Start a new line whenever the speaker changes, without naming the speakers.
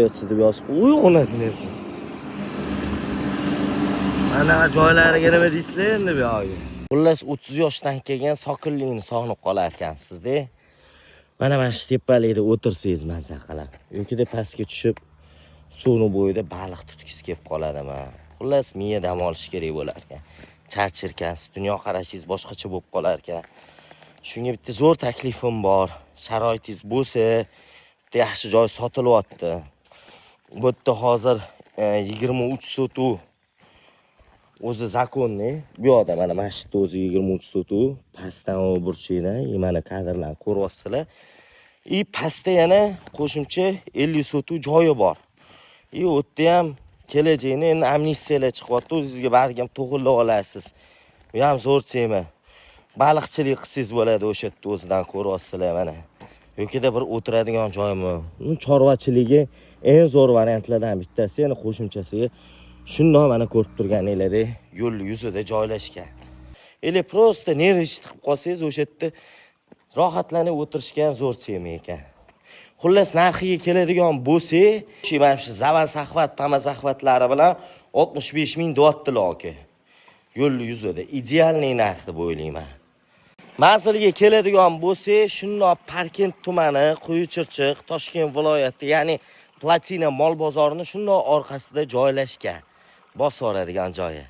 Yotsa deb yozib, uy onasini yetsin. Mana joylariga nima deysizlar endi bu yoqqa. Xullas 30 yoshdan kelgan soqillikni sog'inib qolar ekansizda. Mana shu tepalikda o'tirsangiz mazza qiladi. Yo'kida pastga tushib suvni bo'yida baliq tutgisi kelib qoladimi? Xullas miya dam olish kerak bo'lar ekan. Charchirkansiz, dunyo qarashingiz boshqacha bo'lib qolar ekan. Shunga bitta zo'r taklifim bor. Sharoitingiz bo'lsa, bitta yaxshi joy sotilyapti. Bu yerda hozir 23 sotuv o'zi zakonni. Bu yoqda mana mashitda o'zi 23 sotuv, pastdan o burchakdan mana kadrlarni ko'ryapsizlar. Pastda yana qo'shimcha 50 sotuv joyi bor. U yerda ham kelajakni endi amnistiyalar chiqyapti, o'zingizga bargam to'g'irlab olasiz. Bu ham zo'r tema. Baliqchilik qilsangiz bo'ladi o'sha yerda o'zidan ko'ryapsizlar mana. Yo'kida bir o'tiradigan joymi? Chorvachiligi eng zo'r variantlardan bittasi, yana qo'shimchasiga shundoq mana ko'rib turganinglardek yo'l yuzida joylashgan. Prosta nervich chiqib qolsangiz o'sha yerda rohatlanib o'tirishgan zo'r tema ekan. Xullas narxiga keladigan bo'lsa, mana shu Zavan Saxvat, Pama Saxvatlari bilan 65 ming deyaptilar aka. Yo'l yuzida idealniy narx deb o'ylayman. Manzilga keladigan bo'lsa, shundoq Parkent tumani, Quyichirchiq, Toshkent viloyati, ya'ni Platina mol bozorini shundoq orqasida joylashgan. Bosib oladigan joyi.